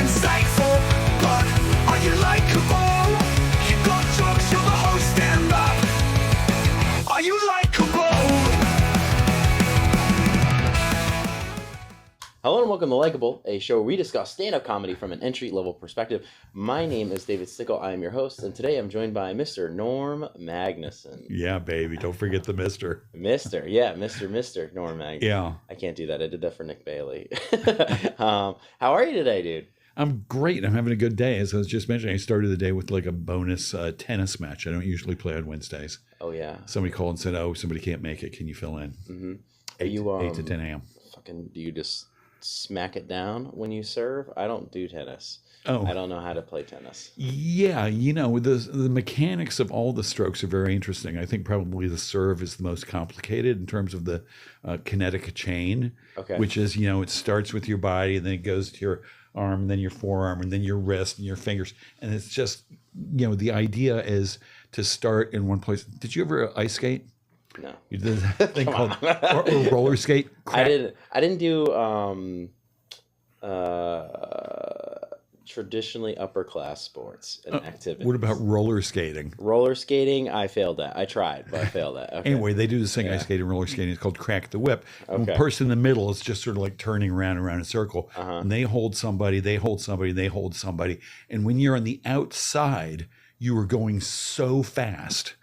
insightful, but are you likable? You got jokes, you're the host, stand up. Are you likable? Hello and welcome to Likeable, a show where we discuss stand-up comedy from an entry-level perspective. My name is David Stickle. I am your host, and today I'm joined by Mr. Norm Magnusson. Yeah, baby. Don't forget the mister. Mr. Norm Magnusson. Yeah. I can't do that. I did that for Nick Bailey. How are you today, dude? I'm great. I'm having a good day. As I was just mentioning, I started the day with like a bonus tennis match. I don't usually play on Wednesdays. Oh, yeah. Somebody called and said, oh, somebody can't make it. Can you fill in? Mm-hmm. 8 to 10 a.m. Do you just smack it down when you serve? I don't do tennis. Oh. I don't know how to play tennis. Yeah, the mechanics of all the strokes are very interesting. I think probably the serve is the most complicated in terms of the kinetic chain, which is, it starts with your body and then it goes to your arm and then your forearm and then your wrist and your fingers. And it's just, the idea is to start in one place. Did you ever ice skate? No. You did that thing called or roller skate? I didn't do traditionally upper class sports and activities. What about roller skating? Roller skating, I failed at. I tried, but I failed at. Okay. Anyway, they do this thing, ice skating and roller skating. It's called crack the whip. Okay. The person in the middle is just sort of like turning around in a circle. And they hold somebody, they hold somebody, they hold somebody. And when you're on the outside, you are going so fast.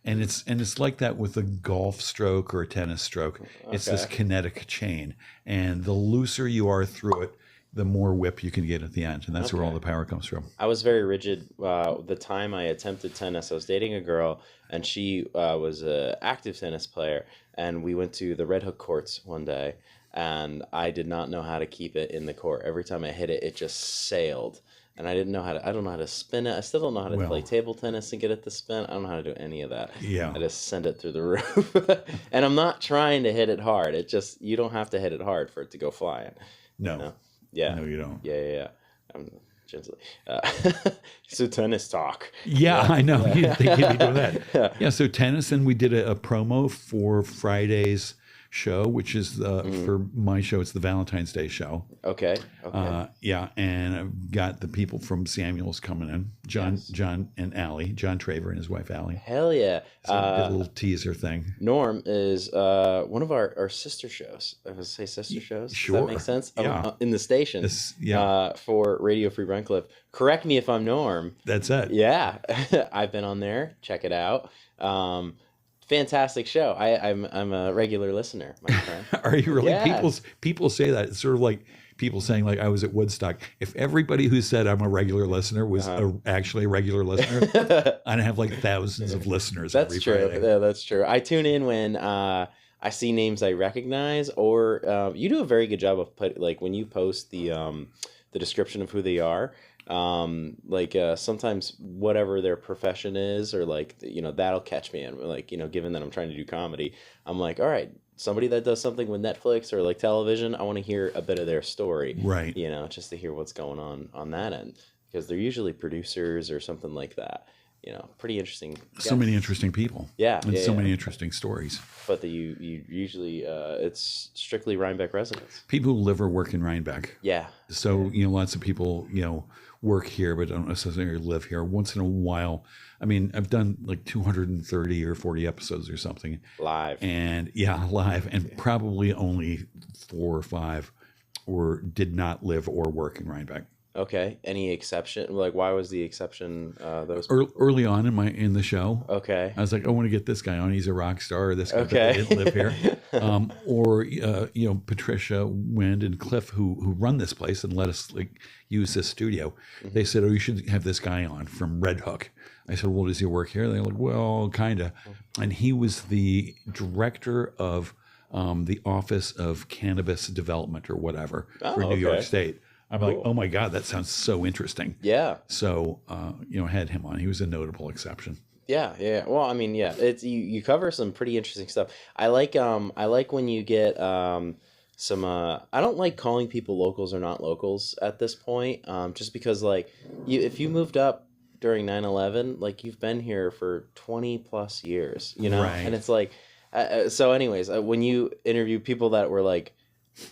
And it's like that with a golf stroke or a tennis stroke. It's this kinetic chain. And the looser you are through it, the more whip you can get at the end. And that's where all the power comes from. I was very rigid. The time I attempted tennis, I was dating a girl, and she was an active tennis player. And we went to the Red Hook courts one day, and I did not know how to keep it in the court. Every time I hit it, it just sailed. And I don't know how to spin it. I still don't know how to play table tennis and get it to spin. I don't know how to do any of that. Yeah. I just send it through the roof. And I'm not trying to hit it hard. It just, you don't have to hit it hard for it to go flying. No. Yeah. No, you don't. Yeah. I'm gently. So tennis talk. Yeah, I know. You think you'd be doing that. Yeah, so tennis, and we did a promo for Friday's show, which is for my show, it's the Valentine's Day show. Okay. Yeah, and I've got the people from Samuel's coming in, John and Allie, John Traver and his wife Allie. Hell yeah. So we did a little teaser thing. Norm is one of our sister shows. I would say sister shows. Sure. Does that make sense? Yeah. In the station. For Radio Free Brentcliffe. Correct me if I'm Norm. That's it. Yeah. I've been on there. Check it out. Fantastic show. I'm a regular listener, my friend. Are you really? Yeah. People say that. It's sort of like people saying, like, I was at Woodstock. If everybody who said I'm a regular listener was actually a regular listener, I'd have like thousands of listeners. That's true. Friday. Yeah, that's true. I tune in when I see names I recognize, or you do a very good job of when you post the description of who they are. Sometimes whatever their profession is, or that'll catch me. And given that I'm trying to do comedy, I'm like, all right, somebody that does something with Netflix or like television, I want to hear a bit of their story, right? Just to hear what's going on that end, because they're usually producers or something like that. Pretty interesting guests. So many interesting people. Yeah. And so many interesting stories. But you usually, it's strictly Rhinebeck residents. People who live or work in Rhinebeck. Yeah. So, lots of people, work here, but don't necessarily live here. Once in a while, I mean, I've done like 230 or 40 episodes or something. Live. And live. And probably only 4 or 5 did not live or work in Rhinebeck. Okay. Any exception? Why was the exception those? Early on in the show. Okay. I was like, I want to get this guy on. He's a rock star. Or this guy didn't live here. Patricia, Wind, and Cliff, who run this place and let us use this studio. Mm-hmm. They said, oh, you should have this guy on from Red Hook. I said, well, does he work here? They're like, well, kind of. And he was the director of the Office of Cannabis Development or whatever for New York State. I'm like, oh my God, that sounds so interesting. Yeah. So, had him on. He was a notable exception. Yeah. Well, I mean, yeah, it's you cover some pretty interesting stuff. I like when you get some. I don't like calling people locals or not locals at this point. Just because if you moved up during 9/11, you've been here for 20 plus years, Right. and it's so anyways, when you interview people that were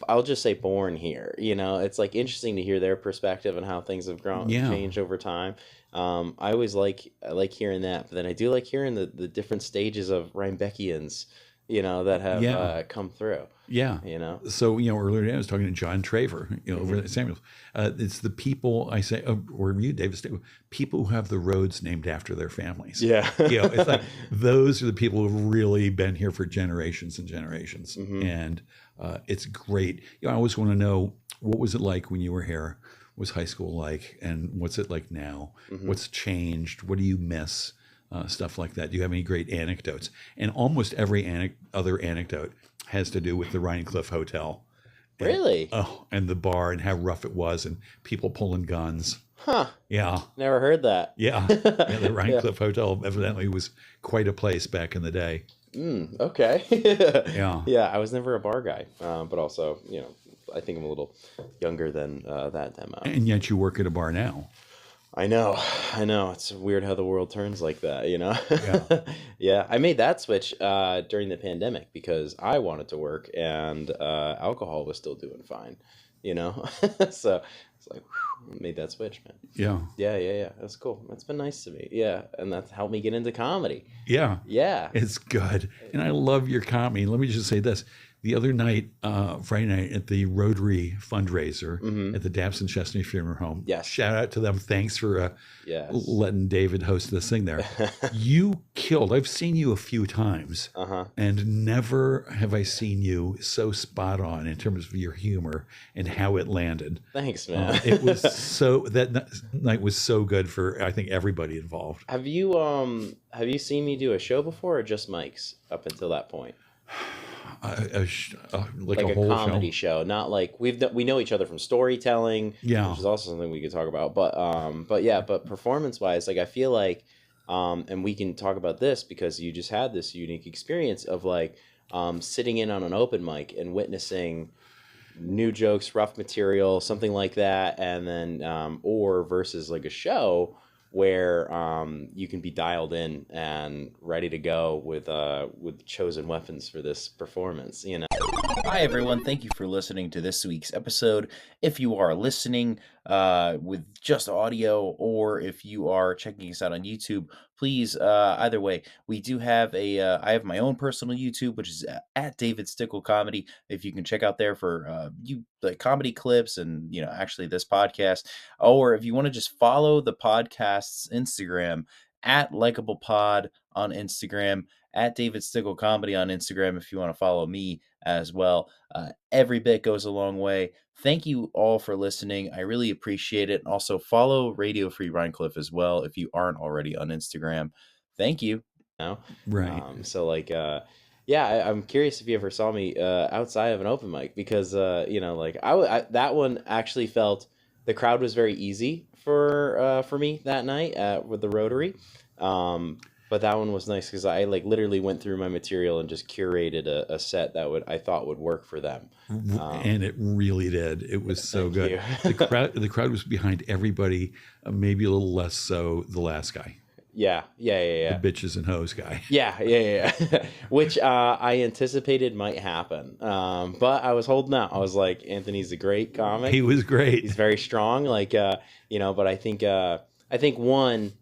I'll just say born here. It's like interesting to hear their perspective and how things have grown, Yeah. changed over time. I always I like hearing that, but then I do like hearing the different stages of Rhinebeck'ians, that have come through. Yeah. So, earlier today I was talking to John Traver, over at Samuels. It's the people I say, or you, David Stickle, people who have the roads named after their families. Yeah. It's like those are the people who've really been here for generations and generations. And it's great. I always want to know, what was it like when you were here? What was high school like? And what's it like now? What's changed? What do you miss? Stuff like that. Do you have any great anecdotes? And almost every other anecdote has to do with the Rhinecliff Hotel. Really? And the bar and how rough it was and people pulling guns. Huh. Yeah. Never heard that. Yeah. The Rhinecliff Hotel evidently was quite a place back in the day. Okay. Yeah. Yeah, I was never a bar guy, but also, I think I'm a little younger than that demo. And yet you work at a bar now. I know. It's weird how the world turns like that, Yeah. Yeah, I made that switch during the pandemic because I wanted to work and alcohol was still doing fine, So it's like, made that switch, man. Yeah. Yeah. That's cool. That's been nice to me. Yeah, and that's helped me get into comedy. Yeah. Yeah. It's good. And I love your comedy. Let me just say this. The other night, Friday night at the Rotary fundraiser at the Dabson Chesney Funeral Home. Yes. Shout out to them. Thanks for Yes. letting David host this thing there. You killed. I've seen you a few times, and never have I seen you so spot on in terms of your humor and how it landed. Thanks, man. It was that night was so good for, I think, everybody involved. Have you seen me do a show before or just mics up until that point? Like a whole comedy show, not like we know each other from storytelling, Yeah. which is also something we could talk about. But performance wise, like I feel like, and we can talk about this because you just had this unique experience of like sitting in on an open mic and witnessing new jokes, rough material, something like that, and then or versus like a show where you can be dialed in and ready to go with chosen weapons for this performance, Hi everyone, thank you for listening to this week's episode. If you are listening with just audio or if you are checking us out on YouTube, please, either way, we do have I have my own personal YouTube, which is at David Stickle Comedy. If you can check out there for like comedy clips and, actually this podcast, or if you want to just follow the podcast's Instagram at Likable Pod on Instagram, at David Stickle Comedy on Instagram if you want to follow me as well. Every bit goes a long way. Thank you all for listening. I really appreciate it. And also follow Radio Free Rhinecliff as well if you aren't already on Instagram. Thank you. Right. So like, I'm curious if you ever saw me outside of an open mic because like I that one actually felt the crowd was very easy for me that night with the Rotary. But that one was nice because I like literally went through my material and just curated a set that I thought would work for them. And it really did. It was so good. you. The crowd was behind everybody, maybe a little less so the last guy. Yeah. The bitches and hoes guy. Yeah. Which I anticipated might happen. But I was holding out. I was like, Anthony's a great comic. He was great. He's very strong. Like, but I think one,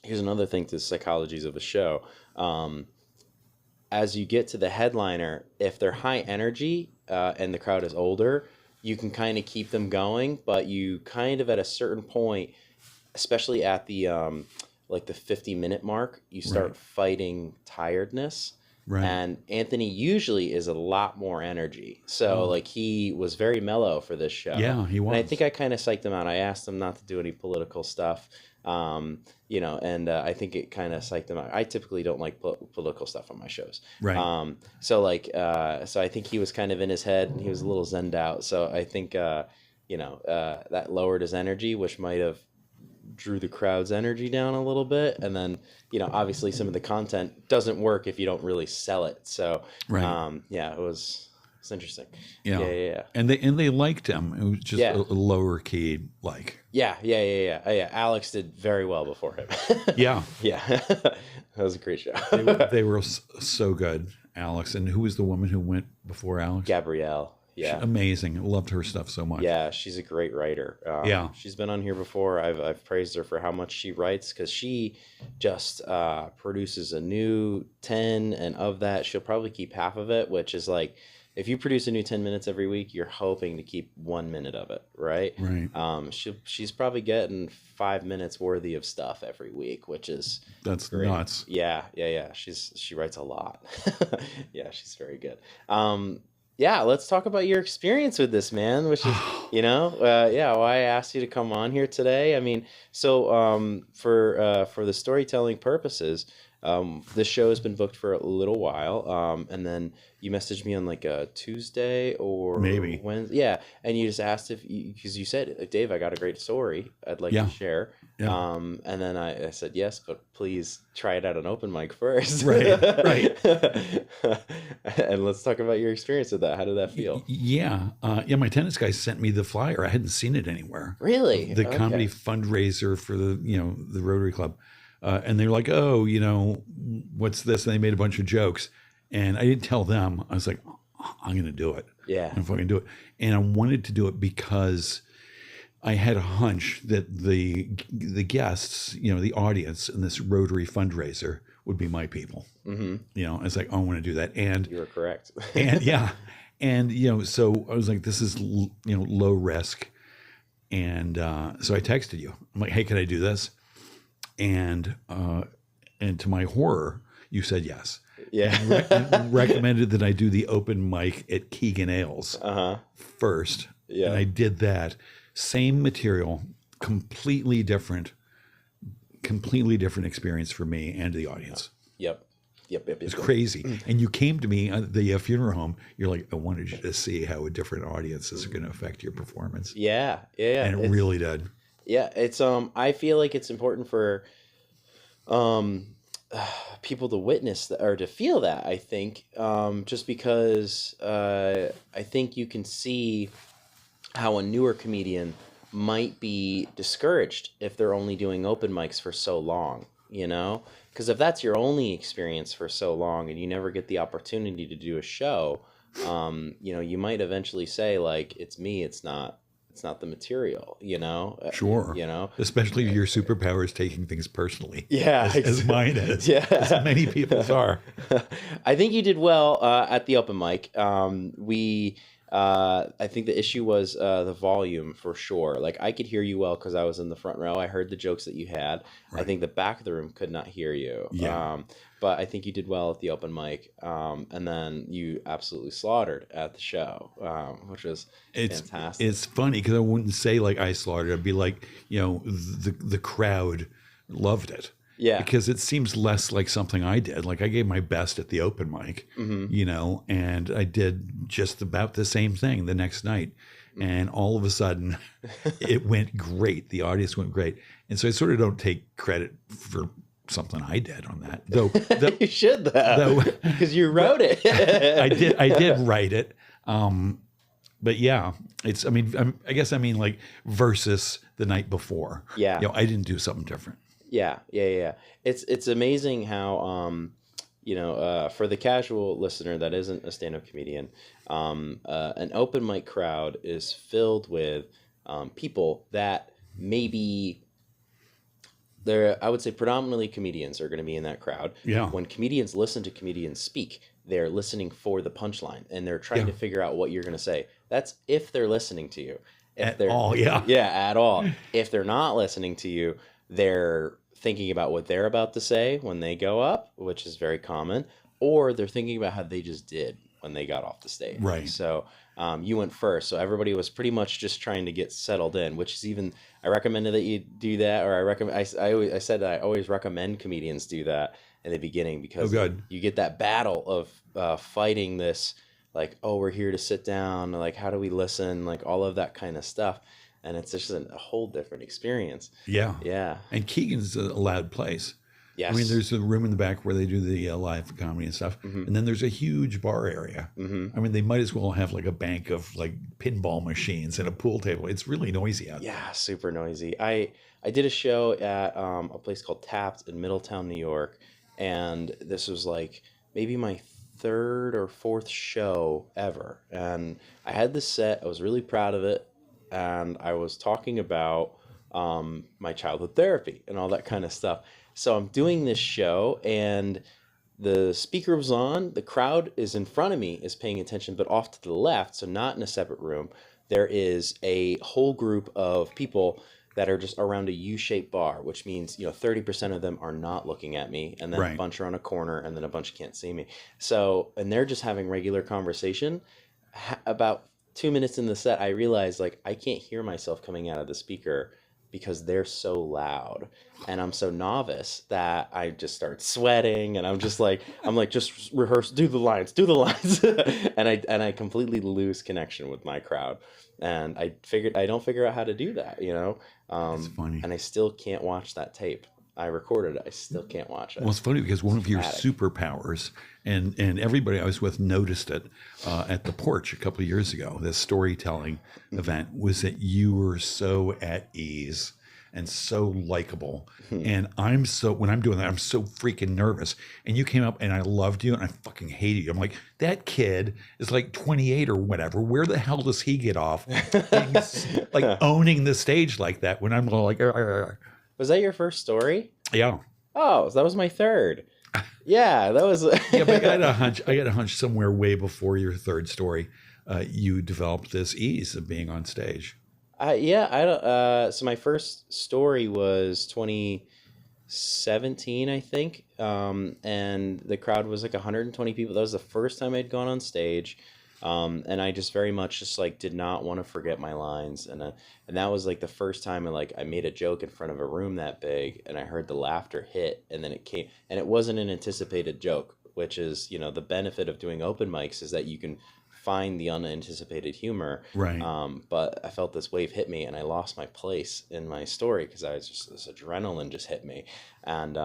here's another thing to the psychologies of a show. As you get to the headliner, if they're high energy and the crowd is older, you can kind of keep them going, but you kind of at a certain point, especially at the like the 50-minute mark, you start fighting tiredness. Right. And Anthony usually is a lot more energy. So like he was very mellow for this show. Yeah, he was. And I think I kind of psyched him out. I asked him not to do any political stuff. And I think it kind of psyched him out. I typically don't like political stuff on my shows. Right. So I think he was kind of in his head and he was a little zenned out. So I think, that lowered his energy, which might have drew the crowd's energy down a little bit. And then, obviously some of the content doesn't work if you don't really sell it. So, it's interesting. Yeah. And they liked him. It was just a lower key like. Yeah. Alex did very well before him. Yeah. That was a great show. They were so good, Alex. And who was the woman who went before Alex? Gabrielle. Yeah. Amazing. I loved her stuff so much. Yeah, she's a great writer. Yeah. She's been on here before. I've praised her for how much she writes because she just produces a new 10, and of that, she'll probably keep half of it, which is like if you produce a new 10 minutes every week, you're hoping to keep 1 minute of it, right? Right. She's probably getting 5 minutes worthy of stuff every week, which is That's great. nuts. Yeah. She writes a lot. Yeah, she's very good. Yeah, let's talk about your experience with this, man, which is, why I asked you to come on here today. I mean, so for the storytelling purposes, this show has been booked for a little while, and then you messaged me on like a Tuesday or Maybe. Wednesday. Yeah, and you just asked because you said, Dave, I got a great story I'd like to share. Yeah. And then I said, yes, but please try it out on open mic first. Right. And let's talk about your experience with that. How did that feel? Yeah. My tennis guy sent me the flyer. I hadn't seen it anywhere. Really? The Okay. comedy fundraiser for the Rotary Club. And they're like, oh, what's this? And they made a bunch of jokes. And I didn't tell them. I was like, I'm going to do it. Yeah. I'm fucking do it. And I wanted to do it because I had a hunch that the guests, the audience in this Rotary fundraiser would be my people. Mm-hmm. I was like, I want to do that. And You were correct. and yeah. And, so I was like, this is, low risk. And so I texted you. I'm like, hey, can I do this? And to my horror, you said yes. Yeah. And recommended that I do the open mic at Keegan Ailes first. Yeah. And I did that. Same material, completely different experience for me and the audience. Yep. It's crazy. And you came to me at the funeral home. You're like, I wanted you to see how different audiences are going to affect your performance. Yeah. And it really did. Yeah. It's I feel like it's important for people to witness or to feel that, I think, just because I think you can see how a newer comedian might be discouraged if they're only doing open mics for so long, because if that's your only experience for so long and you never get the opportunity to do a show, you might eventually say like, it's me, it's not the material, Sure. Especially your superpower is taking things personally. Yeah. As mine is. Yeah. As many people's are. I think you did well at the open mic. I think the issue was the volume for sure. Like I could hear you well because I was in the front row. I heard the jokes that you had. Right. I think the back of the room could not hear you. Yeah. But I think you did well at the open mic. And then you absolutely slaughtered at the show, which was fantastic. It's funny because I wouldn't say like I slaughtered. I'd be like, the crowd loved it. Yeah. Because it seems less like something I did. Like I gave my best at the open mic, and I did just about the same thing the next night. And all of a sudden it went great. The audience went great. And so I sort of don't take credit for something I did on that. Though you should though, because you wrote it. I did write it. But yeah, I guess like versus the night before. Yeah. I didn't do something different. Yeah. It's amazing how for the casual listener that isn't a stand-up comedian, an open mic crowd is filled with people that maybe I would say predominantly comedians are going to be in that crowd. Yeah. When comedians listen to comedians speak, they're listening for the punchline and they're trying to figure out what you're going to say. That's if they're listening to you. At all, yeah. Yeah, at all. If they're not listening to you, they're thinking about what they're about to say when they go up, which is very common, or they're thinking about how they just did when they got off the stage. Right. So you went first. So everybody was pretty much just trying to get settled in, which is even, I recommended that you do that, or I said that I always recommend comedians do that in the beginning because you get that battle of fighting this, like, oh, we're here to sit down, like, how do we listen, like all of that kind of stuff. And it's just a whole different experience. Yeah. Yeah. And Keegan's a loud place. Yes. I mean, there's a room in the back where they do the live comedy and stuff. Mm-hmm. And then there's a huge bar area. Mm-hmm. I mean, they might as well have like a bank of like pinball machines and a pool table. It's really noisy out there. Yeah, super noisy. I did a show at a place called Tapped in Middletown, New York. And this was like maybe my third or fourth show ever, and I had this set. I was really proud of it, and I was talking about my childhood therapy and all that kind of stuff. So I'm doing this show, and the speaker was on. The crowd is in front of me, is paying attention, but off to the left, so not in a separate room, there is a whole group of people that are just around a U-shaped bar, which means 30% of them are not looking at me, and then a bunch are on a corner, and then a bunch can't see me. So, and they're just having regular conversation. About 2 minutes in the set, I realized like I can't hear myself coming out of the speaker because they're so loud, and I'm so novice that I just start sweating, and I'm like, just rehearse, do the lines, and I completely lose connection with my crowd, and I figured I don't figure out how to do that, It's funny. and I still can't watch that tape. I recorded it. I still can't watch it. Well, it's funny because one of your Dramatic. superpowers, and everybody I was with noticed it at the porch a couple of years ago, this storytelling event, was that you were so at ease and so likable. And when I'm doing that, I'm so freaking nervous. And you came up and I loved you and I fucking hated you. I'm like, that kid is like 28 or whatever. Where the hell does he get off like owning the stage like that when I'm like, "Arr, arr, arr." Was that your first story? Yeah. Oh, that was my third. Yeah, that was. Yeah, but I got a hunch somewhere way before your third story, you developed this ease of being on stage. Yeah, I don't. So my first story was 2017, I think, and the crowd was like 120 people. That was the first time I'd gone on stage, and I just very much just like did not want to forget my lines, and that was like the first time I made a joke in front of a room that big, and I heard the laughter hit, and then it came, and it wasn't an anticipated joke, which is the benefit of doing open mics is that you can find the unanticipated humor. Right. But I felt this wave hit me, and I lost my place in my story because I was just this adrenaline just hit me, and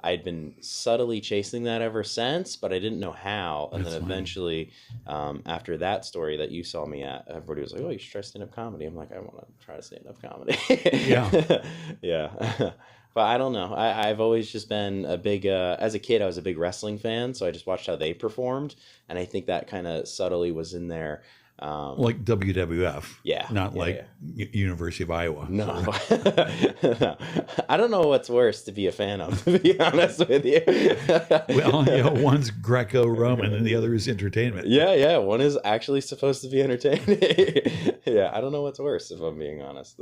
I'd been subtly chasing that ever since, but I didn't know how. And That's then eventually, after that story that you saw me at, everybody was like, "Oh, you should try stand-up comedy." I'm like, "I want to try stand-up comedy." Yeah. Yeah. But I don't know. I've always just been a big, as a kid, I was a big wrestling fan. So I just watched how they performed. And I think that kind of subtly was in there. Like WWF. Yeah. Not Yeah, like yeah. University of Iowa. No. No. I don't know what's worse to be a fan of, to be honest with you. Well, one's Greco-Roman and the other is entertainment. Yeah. One is actually supposed to be entertaining. Yeah. I don't know what's worse, if I'm being honest.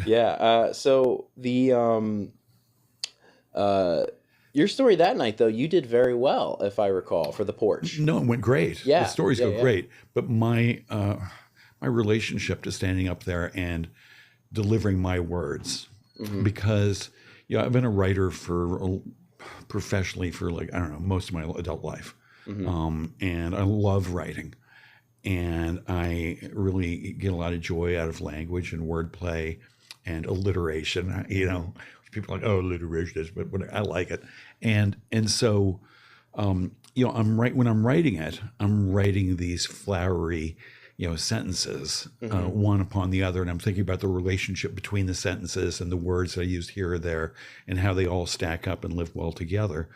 Yeah. So your story that night, though, you did very well, if I recall, for the porch. No, it went great. Yeah. The stories Yeah, go great. But my relationship to standing up there and delivering my words, because I've been a writer professionally for most of my adult life. And I love writing. And I really get a lot of joy out of language and wordplay and alliteration. People are like, "Oh, alliteration is," but I like it. And so, when I'm writing it, I'm writing these flowery, sentences, one upon the other, and I'm thinking about the relationship between the sentences and the words that I used here or there, and how they all stack up and live well together.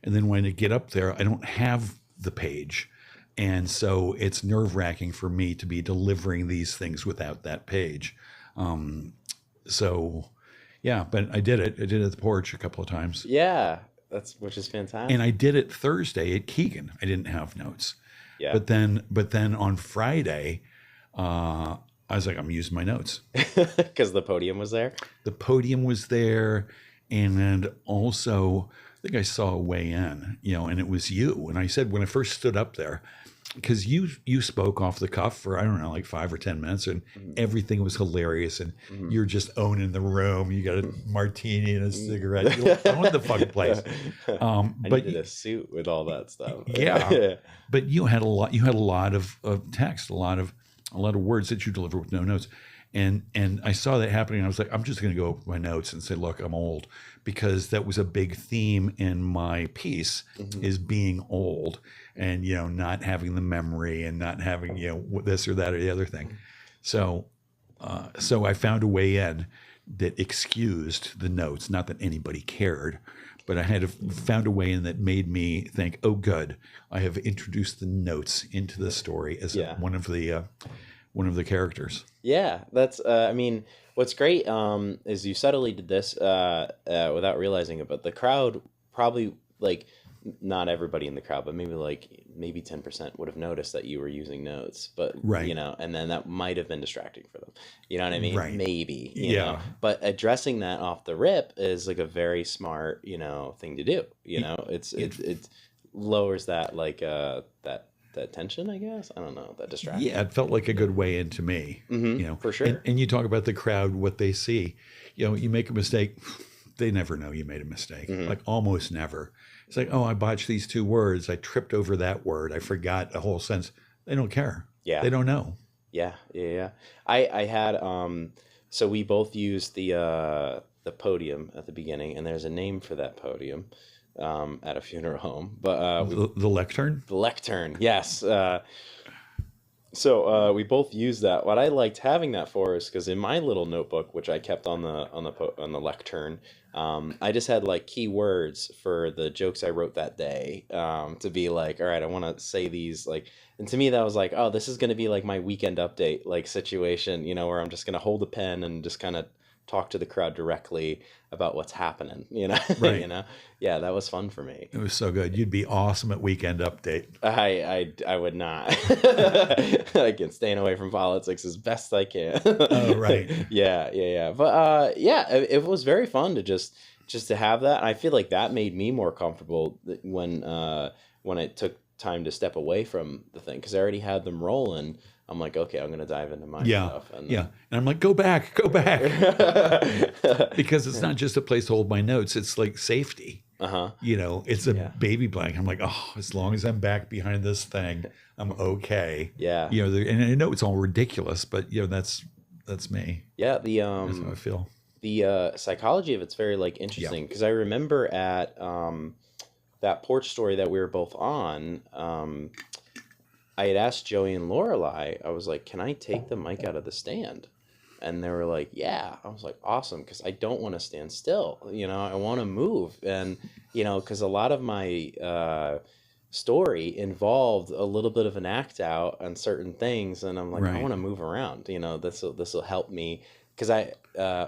And then when I get up there, I don't have the page. And so it's nerve-wracking for me to be delivering these things without that page. But I did it. I did it at the porch a couple of times. Yeah. Which is fantastic. And I did it Thursday at Keegan. I didn't have notes. Yeah. But then on Friday, I was like, I'm using my notes. Because the podium was there? The podium was there. And also, I think I saw a way in, and it was you. And I said, when I first stood up there, because you spoke off the cuff for, I don't know, like 5 or 10 minutes, and everything was hilarious, and you're just owning the room. You got a martini and a cigarette. You own the fucking place. I needed a suit with all that stuff. Yeah. But you had a lot of text, a lot of words that you deliver with no notes. And I saw that happening. And I was like, I'm just going to go with my notes and say, look, I'm old, because that was a big theme in my piece, is being old and, not having the memory and not having, this or that or the other thing. So I found a way in that excused the notes, not that anybody cared, but I had found a way in that made me think, oh, good, I have introduced the notes into the story as one of the characters. Yeah, that's. I mean, what's great is you subtly did this without realizing it, but the crowd probably like not everybody in the crowd, but maybe 10% would have noticed that you were using notes, but Right. you know, and then that might have been distracting for them. You know what I mean? Right. Maybe. You know? But addressing that off the rip is like a very smart, you know, thing to do. You know, it lowers that like that tension, I guess. I don't know, that distraction. Yeah, it felt like a good way into me. Mm-hmm, You know, for sure. And you talk about the crowd, what they see. You know, you make a mistake, they never know you made a mistake. Mm-hmm. Like almost never. It's like, oh, I botched these 2 words. I tripped over that word. I forgot a whole sentence. They don't care. Yeah. They don't know. Yeah. I had so we both used the podium at the beginning, and there's a name for that podium at a funeral home. But The lectern? the lectern, yes. So we both used that. What I liked having that for is because in my little notebook, which I kept on the lectern, I just had like key words for the jokes I wrote that day to be like, all right, I want to say these like, and to me that was like, oh, this is going to be like my weekend update like situation, you know, where I'm just going to hold a pen and just kind of talk to the crowd directly about what's happening, you know. Right. You know, yeah, that was fun for me. It was so good. You'd be awesome at Weekend Update. I would not. I can staying away from politics as best I can. Oh, right. Yeah. But it was very fun to just to have that. I feel like that made me more comfortable when it took time to step away from the thing, because I already had them rolling. I'm like, okay, I'm gonna dive into my stuff. And And I'm like, go back. Because it's not just a place to hold my notes. It's like safety. You know, it's a baby blanket. I'm like, oh, as long as I'm back behind this thing, I'm okay. Yeah. You know, and I know it's all ridiculous, but you know, that's me. Yeah. That's how I feel. The psychology of it's very like interesting, because I remember at that porch story that we were both on, I had asked Joey and Lorelai, I was like, can I take the mic out of the stand? And they were like, yeah. I was like, awesome, because I don't want to stand still. You know, I want to move. And, you know, because a lot of my story involved a little bit of an act out on certain things. And I'm like, I want to move around. You know, this will help me. Because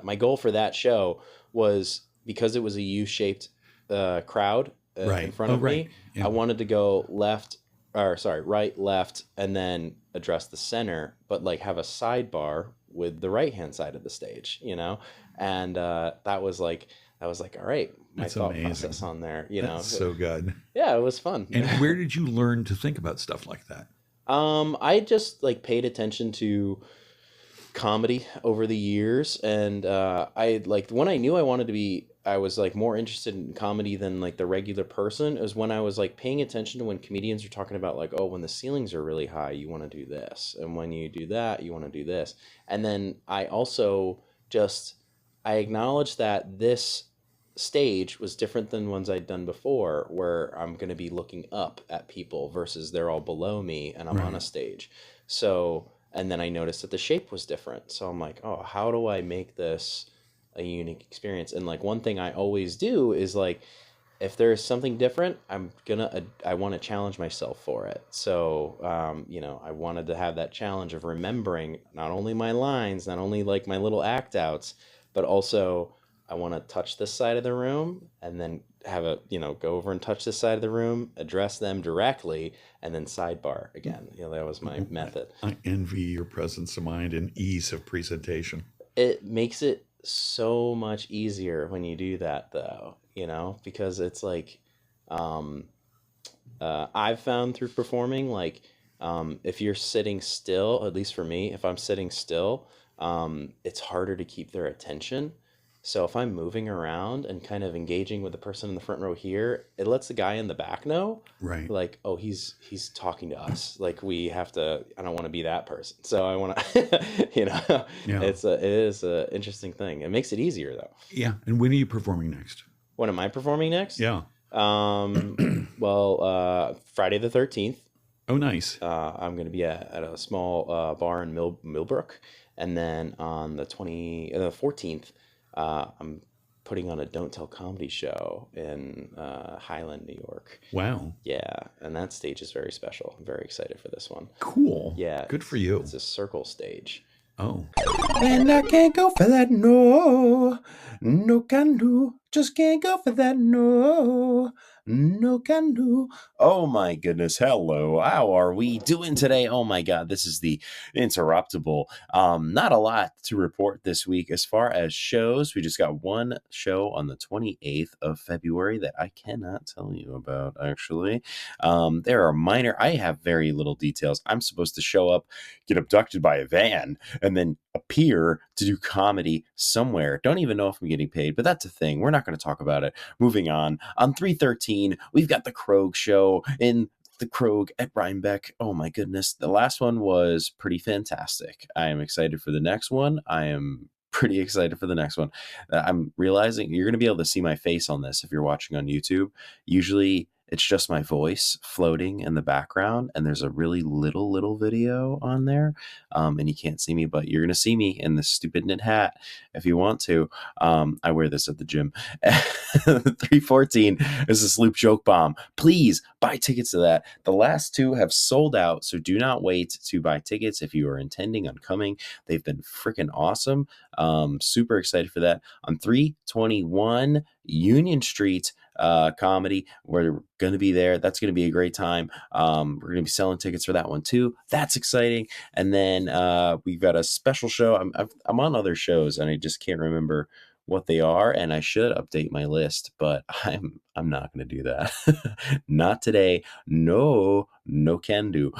my goal for that show was, because it was a U-shaped crowd in front of me, I wanted to go right, left, and then address the center, but like have a sidebar with the right-hand side of the stage, you know? And that was like, all right, my That's thought amazing. process on there, you know? That's so good. Yeah, it was fun. And where did you learn to think about stuff like that? I just like paid attention to comedy over the years, and I like when I knew I was like more interested in comedy than like the regular person, is when I was like paying attention to when comedians are talking about like, oh, when the ceilings are really high, you want to do this, and when you do that, you want to do this. And then I also I acknowledged that this stage was different than ones I'd done before, where I'm going to be looking up at people versus they're all below me and I'm on a stage. So, and then I noticed that the shape was different. So I'm like, oh, how do I make this a unique experience? And like one thing I always do is like, if there's something different, I want to challenge myself for it. So, you know, I wanted to have that challenge of remembering not only my lines, not only like my little act outs, but also I want to touch this side of the room and then go over and touch this side of the room, address them directly, and then sidebar again. You know, that was my method. I envy your presence of mind and ease of presentation. It makes it so much easier when you do that, though, you know, because it's like, I've found through performing, like, if you're sitting still, at least for me, if I'm sitting still, it's harder to keep their attention. So if I'm moving around and kind of engaging with the person in the front row here, it lets the guy in the back know, Right. like, oh, he's talking to us. Like I don't want to be that person. So I want to, you know, it is a interesting thing. It makes it easier though. Yeah. And when are you performing next? When am I performing next? Yeah. Well, Friday the 13th. Oh, nice. I'm going to be at a small bar in Millbrook. And then on the 14th, I'm putting on a Don't Tell comedy show in Highland, New York. Wow. Yeah, and that stage is very special. I'm very excited for this one. Cool. Yeah. Good for you. It's a circle stage. Oh. And I can't go for that, no. No can do. Just can't go for that, no. No can do. Oh my goodness. Hello. How are we doing today? Oh my God. This is the Interruptible. Not a lot to report this week as far as shows. We just got one show on the 28th of February that I cannot tell you about, actually. There are minor, I have very little details. I'm supposed to show up, get abducted by a van, and then appear to do comedy somewhere. Don't even know if I'm getting paid, but that's a thing. We're not going to talk about it. Moving on 313, we've got the Krog show in the Krog at Rhinebeck. Oh my goodness. The last one was pretty fantastic. I am excited for the next one. I am pretty excited for the next one. I'm realizing you're going to be able to see my face on this if you're watching on YouTube. Usually it's just my voice floating in the background, and there's a really little video on there, and you can't see me, but you're going to see me in this stupid knit hat if you want to. I wear this at the gym. 314 is a Sloop Joke Bomb. Please buy tickets to that. The last two have sold out, so do not wait to buy tickets if you are intending on coming. They've been freaking awesome. Super excited for that. On 321 Union Street, comedy, we're going to be there. That's going to be a great time. We're going to be selling tickets for that one too. That's exciting. And then we've got a special show. I'm on other shows and I just can't remember what they are, and I should update my list, but I'm not going to do that. Not today. No can do.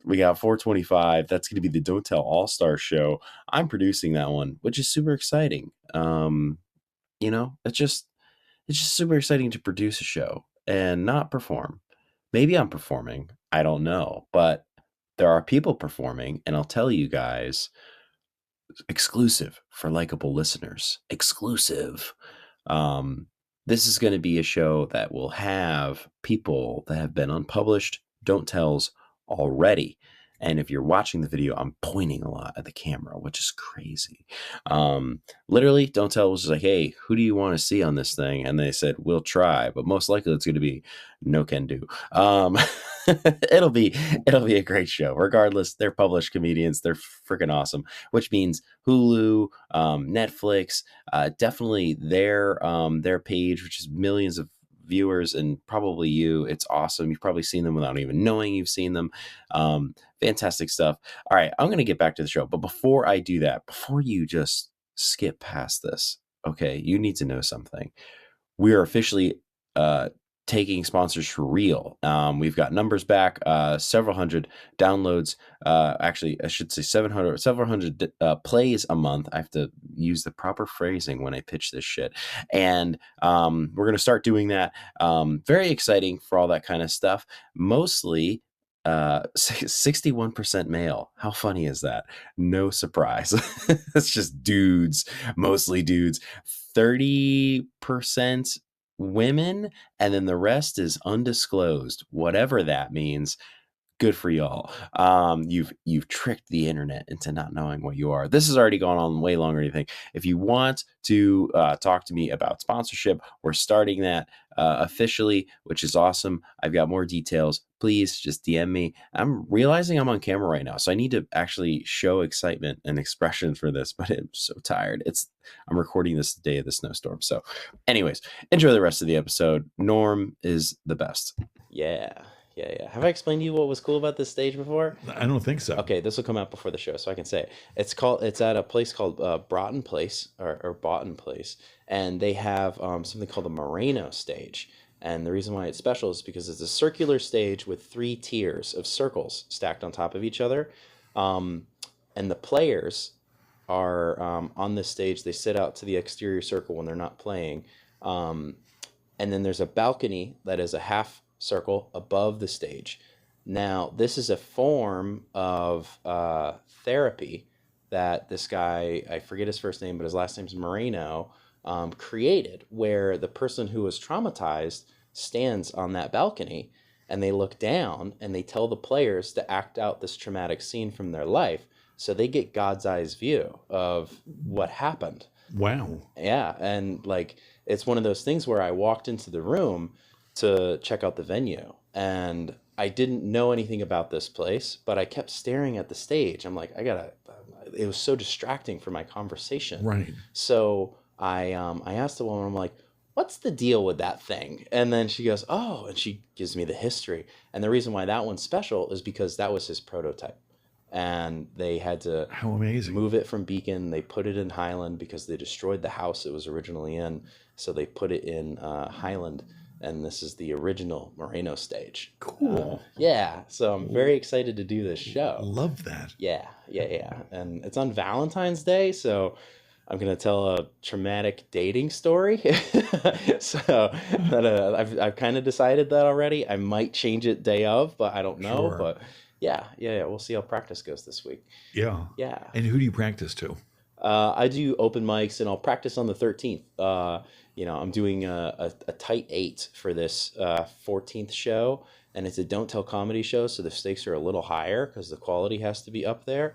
We got 425. That's going to be the Don't Tell All-Star show. I'm producing that one, which is super exciting. It's just super exciting to produce a show and not perform. Maybe I'm performing. I don't know. But there are people performing, and I'll tell you guys, exclusive for Likable listeners. Exclusive. This is going to be a show that will have people that have been unpublished Don't Tells already. And if you're watching the video, I'm pointing a lot at the camera, which is crazy. Literally, Don't Tell was just like, hey, who do you want to see on this thing? And they said, we'll try, but most likely it's going to be no can do. It'll be a great show. Regardless, they're published comedians. They're freaking awesome, which means Hulu, Netflix, definitely their page, which is millions of viewers, and probably you. It's awesome. You've probably seen them without even knowing you've seen them. Fantastic stuff. All right, I'm going to get back to the show. But before I do that, before you just skip past this, okay, you need to know something. We are officially taking sponsors for real. We've got numbers back, several hundred downloads. Actually, I should say several hundred plays a month. I have to use the proper phrasing when I pitch this shit. And we're going to start doing that. Very exciting for all that kind of stuff. Mostly 61% male. How funny is that? No surprise. It's just dudes, mostly dudes. 30% women, and then the rest is undisclosed, whatever that means. Good for y'all. You've tricked the internet into not knowing what you are. This has already gone on way longer than you think. If you want to talk to me about sponsorship, we're starting that officially, which is awesome. I've got more details. Please just DM me. I'm realizing I'm on camera right now, so I need to actually show excitement and expression for this, but I'm so tired. I'm recording this the day of the snowstorm. So anyways, enjoy the rest of the episode. Norm is the best. Yeah. Have I explained to you what was cool about this stage before? I don't think so. Okay, this will come out before the show, so I can say it. It's at a place called Broughton Place or Boughton Place, and they have something called the Moreno stage. And the reason why it's special is because it's a circular stage with 3 tiers of circles stacked on top of each other, and the players are on this stage. They sit out to the exterior circle when they're not playing, and then there's a balcony that is a half circle above the stage. Now, this is a form of therapy that this guy, I forget his first name, but his last name's Moreno, created, where the person who was traumatized stands on that balcony and they look down and they tell the players to act out this traumatic scene from their life, so they get God's eyes view of what happened. Wow. Yeah, and like it's one of those things where I walked into the room to check out the venue, and I didn't know anything about this place, but I kept staring at the stage. I'm like, I gotta. It was so distracting for my conversation. Right. So I asked the woman, I'm like, what's the deal with that thing? And then she goes, oh, and she gives me the history. And the reason why that one's special is because that was his prototype. And they had to How amazing. move it from Beacon. They put it in Highland because they destroyed the house it was originally in. So they put it in Highland. And this is the original Moreno stage. Cool. Yeah. So I'm very excited to do this show. Love that. Yeah. And it's on Valentine's Day. So I'm going to tell a traumatic dating story. So that, I've kind of decided that already. I might change it day of, but I don't know. Sure. But yeah. We'll see how practice goes this week. Yeah. Yeah. And who do you practice to? I do open mics, and I'll practice on the 13th. I'm doing a tight 8 for this 14th show, and it's a Don't Tell comedy show, so the stakes are a little higher because the quality has to be up there.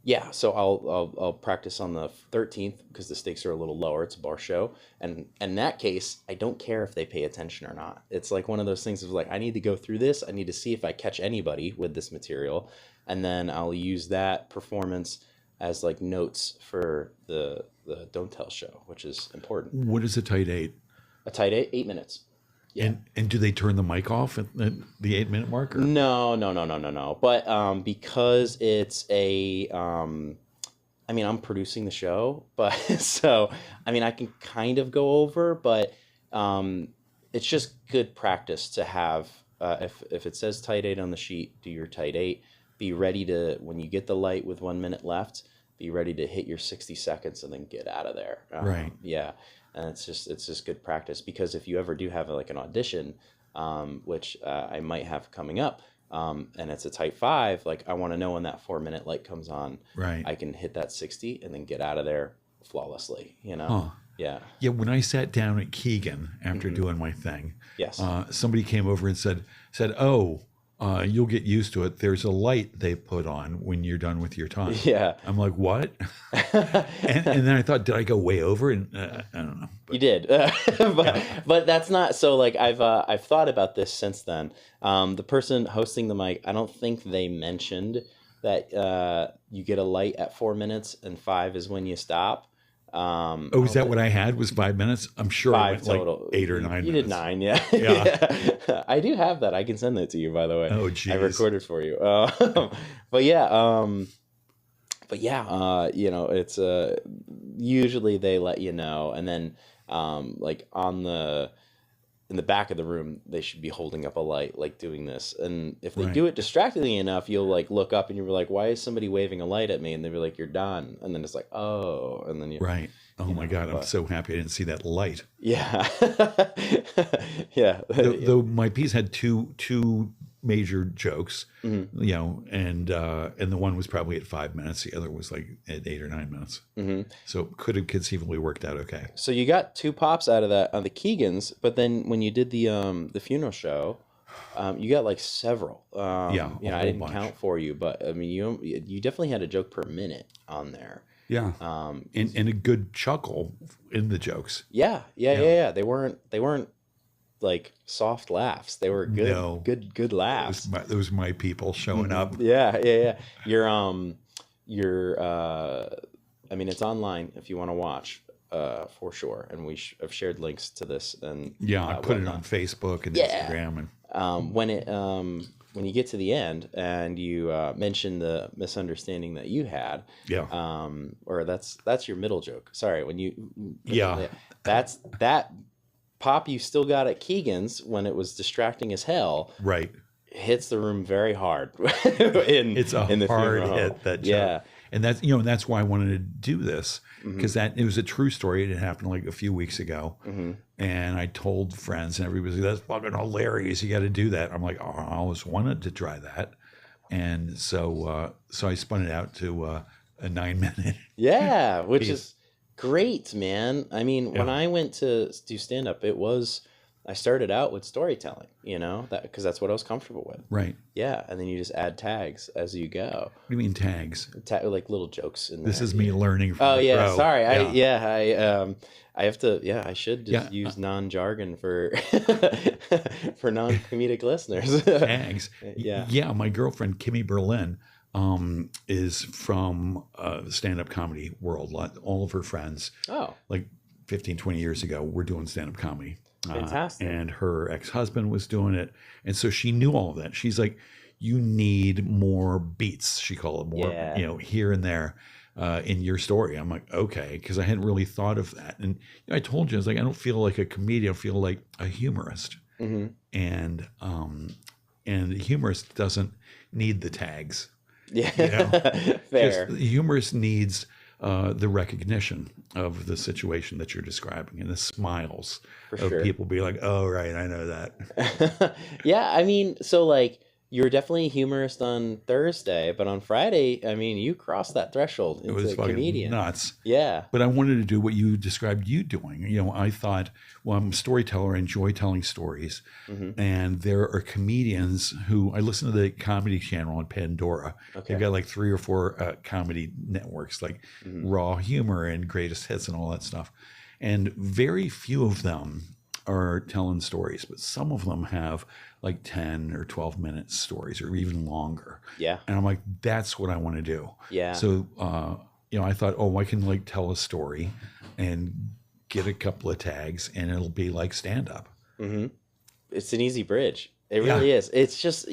Yeah, so I'll practice on the 13th because the stakes are a little lower. It's a bar show, and in that case, I don't care if they pay attention or not. It's like one of those things of like, I need to go through this. I need to see if I catch anybody with this material, and then I'll use that performance as like notes for the Don't Tell show, which is important. What is a tight 8? A tight 8 minutes. Yeah. And do they turn the mic off at the 8-minute mark? Or? No. But because it's I'm producing the show, but so I can kind of go over, but it's just good practice to have. If it says tight 8 on the sheet, do your tight 8. Be ready to, when you get the light with 1 minute left, be ready to hit your 60 seconds and then get out of there. Right. Yeah. And it's just good practice, because if you ever do have like an audition, which I might have coming up, and it's a tight 5, like I want to know when that 4 minute light comes on, Right. I can hit that 60 and then get out of there flawlessly, Huh. Yeah. Yeah, when I sat down at Keegan after doing my thing, Yes. somebody came over and said, "Oh, you'll get used to it. There's a light they put on when you're done with your time." Yeah. I'm like, "What?" and then I thought, did I go way over? And I don't know. But, You did, but that's not so. Like I've thought about this since then. The person hosting the mic, I don't think they mentioned that you get a light at 4 minutes and 5 is when you stop. is that what I had? Was 5 minutes? I'm sure I 5 went total. like 8 or 9 You minutes. did 9, yeah. Yeah. I do have that. I can send that to you, by the way. Oh, geez. I recorded for you. But yeah. It's usually they let you know, and then like in the back of the room, they should be holding up a light, like doing this. And if they Right. do it distractingly enough, you'll like look up and you'll be like, why is somebody waving a light at me? And they'll be like, you're done. And then it's like, oh, and then you, Right. Oh my God, I'm but- so happy I didn't see that light. yeah. Yeah. Though my piece had two major jokes, Mm-hmm. and the one was probably at 5 minutes, the other was like at 8 or 9 minutes. Mhm. So it could have conceivably worked out okay. So you got 2 pops out of that on the Keegans, but then when you did the funeral show, you got like several. Yeah, a I whole didn't bunch. count for you, but I mean, you definitely had a joke per minute on there. Yeah, and a good chuckle in the jokes. Yeah. They weren't like soft laughs. They were good, No. good laughs. Those my people showing up. Yeah. I mean, it's online if you want to watch, for sure. And we have shared links to this. And Yeah, I put it whatnot. on Facebook and Yeah. Instagram, and When you get to the end and you mention the misunderstanding that you had, yeah, or that's your middle joke. Sorry, when you Yeah. that's that pop you still got at Keegan's when it was distracting as hell. right. Hits the room very hard. It's a in the hard funeral hit, home. that joke. Yeah. And that's why I wanted to do this, Mm-hmm. because it was a true story. It happened like a few weeks ago, Mm-hmm. and I told friends, and everybody was like, "That's fucking hilarious! You got to do that." I'm like, "Oh, I always wanted to try that," and so I spun it out to a 9 minute. Yeah, which Piece. is great, man. I mean, when Yeah. I went to do stand up, it was I started out with storytelling, because that's what I was comfortable with. Right. Yeah, and then you just add tags as you go. What do you mean tags? Like little jokes in there. This is me learning from Oh the yeah, pro. sorry. Yeah. I have to. Yeah, I should just use non-jargon for for non-comedic listeners. Tags. Yeah. Yeah. My girlfriend Kimmy Berlin is from the stand-up comedy world. All of her friends, Oh, like 15, 20 years ago, were doing stand-up comedy. fantastic. And her ex-husband was doing it, and so she knew all of that. She's like, you need more beats, she called it, more Yeah. here and there in your story. I'm like, okay, because I hadn't really thought of that. And I told you, I was like, I don't feel like a comedian, I feel like a humorist. Mm-hmm. And the humorist doesn't need the tags. Yeah. Fair. The humorist needs the recognition of the situation that you're describing and the smiles For of sure. people be like, oh, right, I know that. Yeah, I mean, so like you were definitely a humorist on Thursday, but on Friday, I mean, you crossed that threshold It into was a fucking comedian. nuts. Yeah. But I wanted to do what you described you doing. I thought, well, I'm a storyteller. I enjoy telling stories. Mm-hmm. And there are comedians who, I listen to the comedy channel on Pandora. Okay. They've got like 3 or 4 comedy networks, like Mm-hmm. Raw Humor and Greatest Hits and all that stuff. And very few of them are telling stories, but some of them have like 10 or 12-minute stories or even longer. Yeah. And I'm like, that's what I want to do. Yeah. So, I thought, I can like tell a story and get a couple of tags and it'll be like stand up. Mm-hmm. It's an easy bridge. It Yeah. really is. It's just,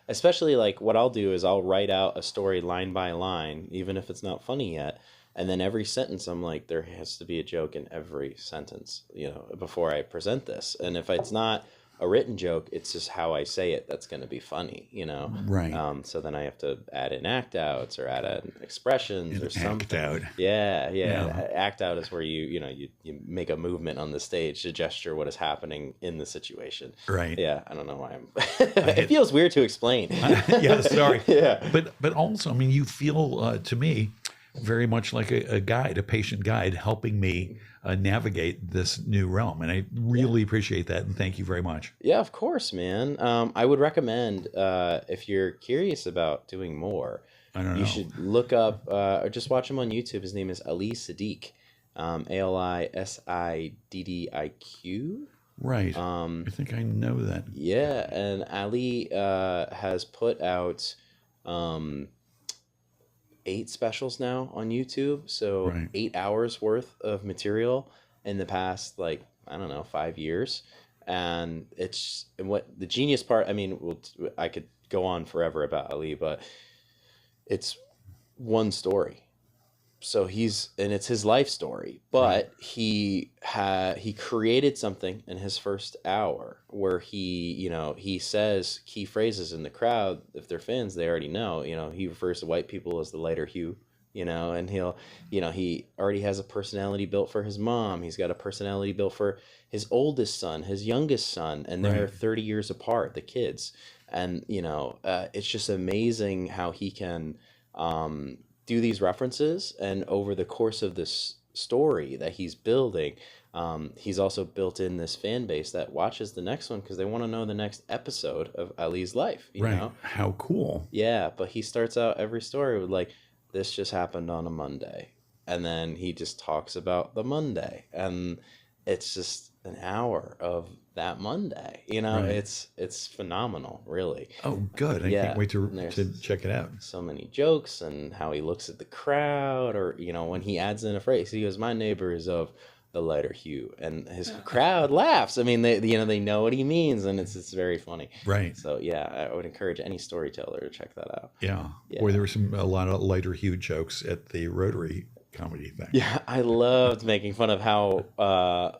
especially like what I'll do is I'll write out a story line by line, even if it's not funny yet. And then every sentence, I'm like, there has to be a joke in every sentence, before I present this. And if it's not a written joke, it's just how I say it that's going to be funny, Right. So then I have to add in act outs or add in expressions or Act something. out. Yeah. Yeah. Act out is where you make a movement on the stage to gesture what is happening in the situation. Right. Yeah, I don't know why I'm. It feels weird to explain. Yeah, sorry. Yeah. But also, I mean, you feel to me very much like a guide, a patient guide, helping me navigate this new realm, and I really appreciate that, and thank you very much. Yeah, of course, man. I would recommend if you're curious about doing more, I don't know. you should look up or just watch him on YouTube. His name is Ali Siddiq, Alisiddiq. Right. I think I know that. Yeah, and Ali has put out 8 specials now on YouTube. So Right. 8 hours worth of material in the past, 5 years. And what the genius part, I mean, I could go on forever about Ali, but it's one story. So it's his life story, but he created something in his first hour where he says key phrases in the crowd. If they're fans, they already know, he refers to white people as the lighter hue, and he already has a personality built for his mom. He's got a personality built for his oldest son, his youngest son, and they're Right. 30 years apart, the kids. And, it's just amazing how he can, do these references, and over the course of this story that he's building, he's also built in this fan base that watches the next one because they want to know the next episode of Ali's life, you Right. know? How cool. Yeah, but he starts out every story with like, this just happened on a Monday. And then he just talks about the Monday. And it's just an hour of that Monday. Right. It's phenomenal, really. Oh, good. I Yeah, can't wait and to there's- check it out. So many jokes and how he looks at the crowd, or when he adds in a phrase, he goes, "My neighbor is of the lighter hue," and his crowd laughs. I mean, they know what he means, and it's very funny. Right. So yeah, I would encourage any storyteller to check that out. Yeah. Yeah. Boy, there were a lot of lighter hue jokes at the Rotary comedy thing. Yeah, I loved making fun of how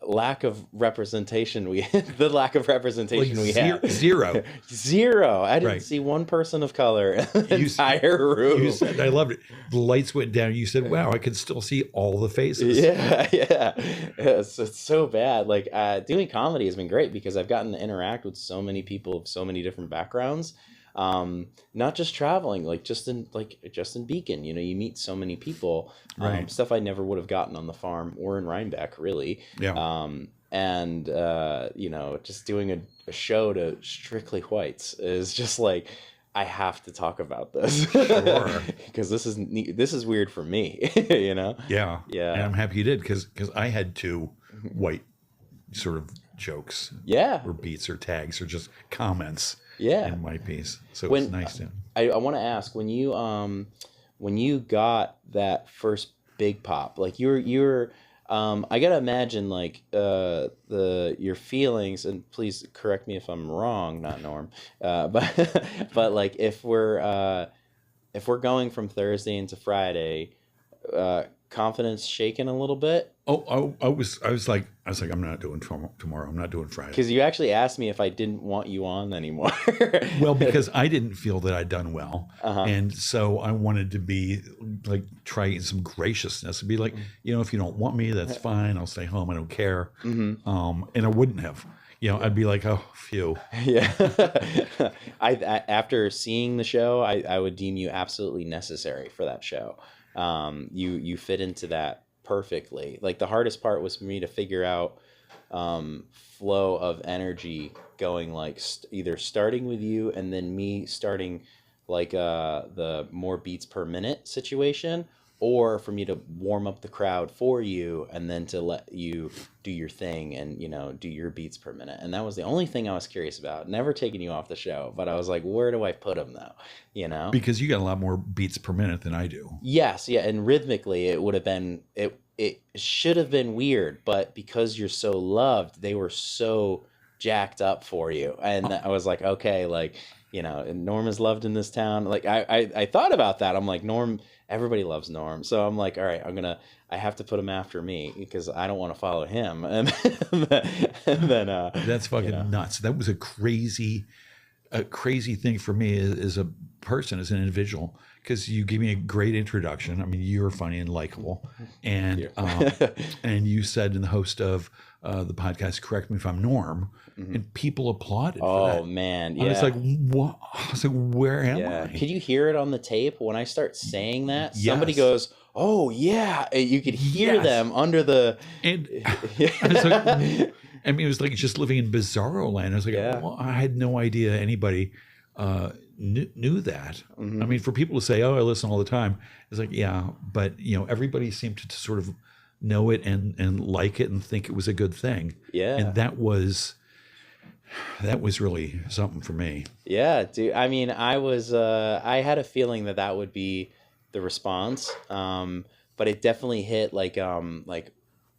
lack of representation we the lack of representation we have. Zero. Zero. I didn't Right. see one person of color in the You- entire room. You said, I loved it. The lights went down. You said, wow, I could still see all the faces. Yeah. It's so bad. Like doing comedy has been great because I've gotten to interact with so many people of so many different backgrounds. Not just traveling, like just in Beacon, you meet so many people, Right. stuff I never would have gotten on the farm or in Rhinebeck, really. Yeah. and you know, just doing a show to strictly whites is just like, I have to talk about this. Sure. Because this is weird for me. You know. Yeah. Yeah. And I'm happy you did because I had 2 white sort of jokes. Yeah. Or beats or tags or just comments. Yeah. In my piece. So When- it's nice to. I want to ask, when you got that first big pop, like you're I gotta imagine like your feelings, and please correct me if I'm wrong, not Norm, but like if we're going from Thursday into Friday, confidence shaken a little bit. Oh, I was like, I'm not doing tomorrow. I'm not doing Friday. Because you actually asked me if I didn't want you on anymore. Well, because I didn't feel that I'd done well. Uh-huh. And so I wanted to be like, try some graciousness and be like, you know, if you don't want me, that's fine. I'll stay home. I don't care. Mm-hmm. And I wouldn't have, you know, I'd be like, oh, phew. Yeah. I after seeing the show, I would deem you absolutely necessary for that show. You fit into that perfectly. Like the hardest part was for me to figure out flow of energy going like either starting with you and then me starting like the more beats per minute situation, or for me to warm up the crowd for you and then to let you do your thing and, you know, do your beats per minute. And that was the only thing I was curious about. Never taking you off the show, but I was like, where do I put them though? You know? Because you got a lot more beats per minute than I do. Yes, yeah, and rhythmically it would have been it should have been weird, but because you're so loved, they were so jacked up for you. And I was like, okay, like, you know, Norm is loved in this town. Like I thought about that. I'm like, Norm, everybody loves Norm. So I'm like, all right, I have to put him after me because I don't want to follow him. And then That's fucking you know. nuts. That was a crazy thing for me as a person, as an individual, because you gave me a great introduction. I mean, you're funny and likable, and and you said, in the host of the podcast, correct me if I'm Norm, and people applauded. For that. Oh man, yeah. I was like, what? I was like, where am Yeah. I? Could you hear it on the tape when I start saying that? Somebody Yes. goes, "Oh yeah!" You could hear Yes. them under the. And I was like, I mean, it was like just living in bizarro land. I was like, Yeah. well, I had no idea anybody knew that. Mhm. I mean, for people to say, "Oh, I listen all the time," it's like, yeah, but you know, everybody seemed to sort of know it and like it and think it was a good thing. Yeah. And that was really something for me. Yeah, dude. I mean, I had a feeling that would be the response, but it definitely hit like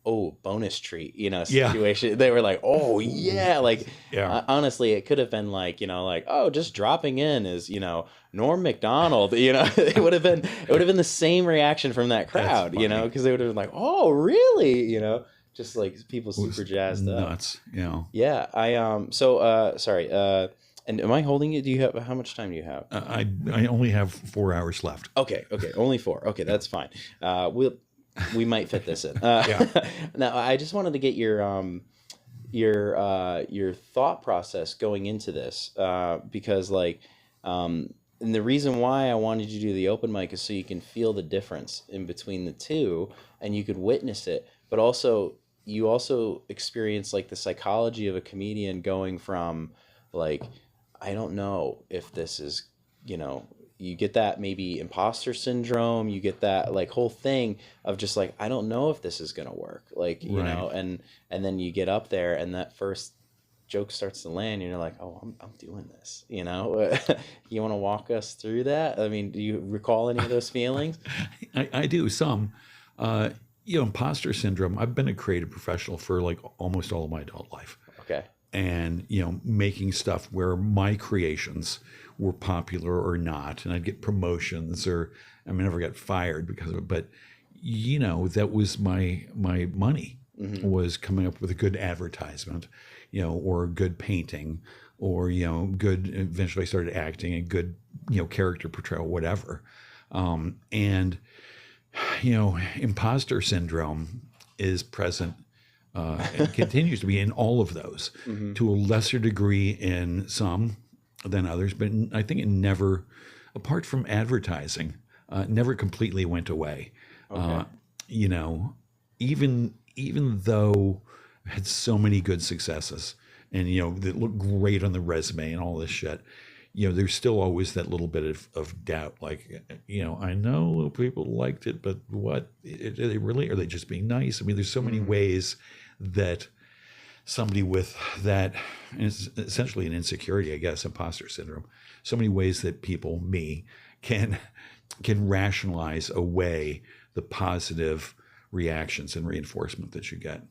oh, bonus treat, you know, Yeah. situation. They were like, oh yeah, like Yeah. honestly, it could have been like, you know, like, oh, just dropping in is, you know, Norm Macdonald, you know. It would have been the same reaction from that crowd, you know, funny. because they would have been like, oh really, you know, just like people It was super jazzed up. nuts, you know. Yeah, sorry. And am I holding it? Do you have how much time do you have? I only have 4 hours left. Okay, only 4. Okay, that's fine. We might fit this in. Yeah. Now, I just wanted to get your thought process going into this, because like, and the reason why I wanted you to do the open mic is so you can feel the difference in between the two, and you could witness it, but also you also experience like the psychology of a comedian going from like, I don't know if this is, you know, you get that maybe imposter syndrome, you get that like whole thing of just like, I don't know if this is going to work. Like, you Right. know, and then you get up there and that first joke starts to land and you're like, oh, I'm doing this, you know. You want to walk us through that? I mean, do you recall any of those feelings? I do some. You know, imposter syndrome. I've been a creative professional for like almost all of my adult life. Okay. And, you know, making stuff where my creations were popular or not. And I'd get promotions or I never got fired because of it. But, you know, that was my money was coming up with a good advertisement, you know, or a good painting or, you know, good, eventually I started acting and good, you know, character portrayal, whatever. And, you know, imposter syndrome is present and continues to be in all of those to a lesser degree in some than others. But I think it never, apart from advertising, never completely went away. Okay. You know, even though had so many good successes, and that look great on the resume and all this shit. There's still always that little bit of doubt. Like, I know people liked it, but what? Are they really? Are they just being nice? I mean, there's so many ways that somebody with that, and it's essentially an insecurity, I guess, imposter syndrome. So many ways that people, me, can rationalize away the positive reactions and reinforcement that you get.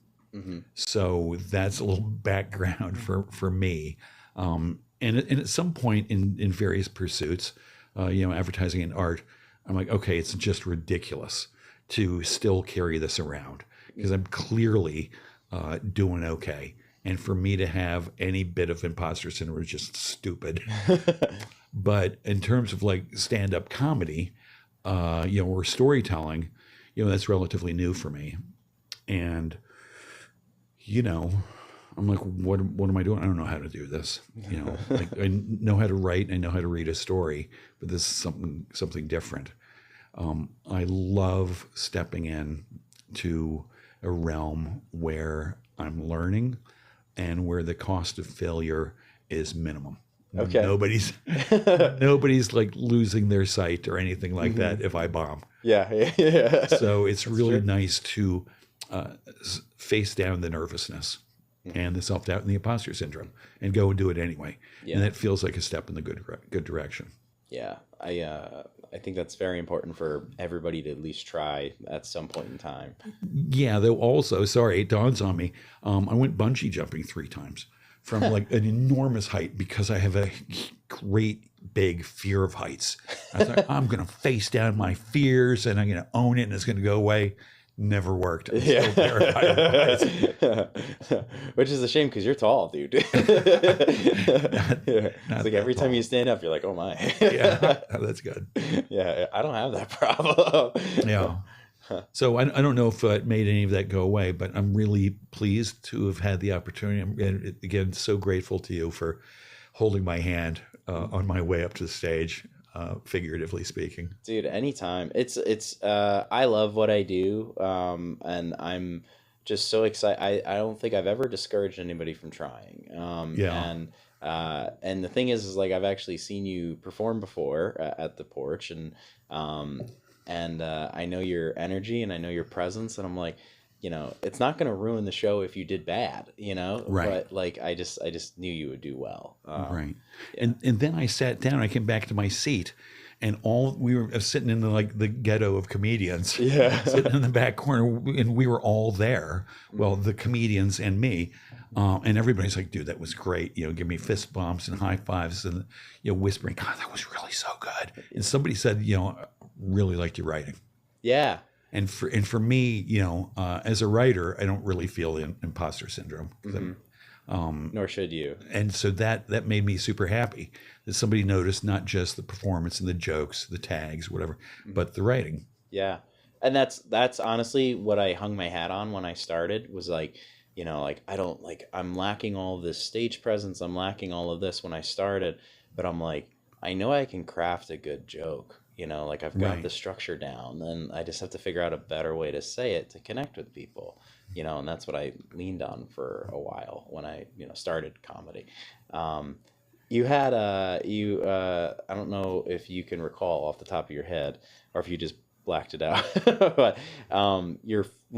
So that's a little background for me. And at some point in various pursuits, advertising and art, I'm like, okay, it's just ridiculous to still carry this around because I'm clearly doing okay. And for me to have any bit of imposter syndrome is just stupid. But in terms of like stand-up comedy, or storytelling, that's relatively new for me. And, I'm like, what am I doing? I don't know how to do this. Like I know how to write, I know how to read a story, but this is something different. I love stepping in to a realm where I'm learning and where the cost of failure is minimum. Okay. Nobody's like losing their sight or anything like that if I bomb. Yeah. So it's really nice to face down the nervousness and the self-doubt and the imposter syndrome and go and do it anyway. Yeah. And that feels like a step in the good direction. Yeah. I think that's very important for everybody to at least try at some point in time. Yeah, though also, sorry, it dawns on me. I went bungee jumping 3 times from like an enormous height because I have a great big fear of heights. I thought, I'm going to face down my fears and I'm going to own it and it's going to go away. Never worked. I'm still terrified of heights. Which is a shame because you're tall, dude. It's like every time you stand up, you're like, oh my. Yeah, that's good. Yeah, I don't have that problem. Yeah. So I don't know if it made any of that go away, but I'm really pleased to have had the opportunity. And again, so grateful to you for holding my hand on my way up to the stage, figuratively speaking. Dude, anytime. It's I love what I do, and I'm just so excited. I don't think I've ever discouraged anybody from trying. And the thing is like I've actually seen you perform before at the Porch, and I know your energy and I know your presence, and I'm like, it's not going to ruin the show if you did bad, Right. But like, I just knew you would do well. Right. And then I sat down, I came back to my seat, and we were sitting in the ghetto of comedians, sitting in the back corner, and we were all there. Well, the comedians and me, and everybody's like, dude, that was great. Give me fist bumps and high fives and, whispering, God, that was really so good. And somebody said, really liked your writing. Yeah. And for me, as a writer, I don't really feel the imposter syndrome. Nor should you. And so that made me super happy that somebody noticed not just the performance and the jokes, the tags, whatever, but the writing. Yeah. And that's honestly what I hung my hat on when I started was like, I'm lacking all of this stage presence. I'm lacking all of this when I started, but I'm like, I know I can craft a good joke. I've got the structure down, and I just have to figure out a better way to say it to connect with people, and that's what I leaned on for a while when I, started comedy. You had I don't know if you can recall off the top of your head or if you just blacked it out, but one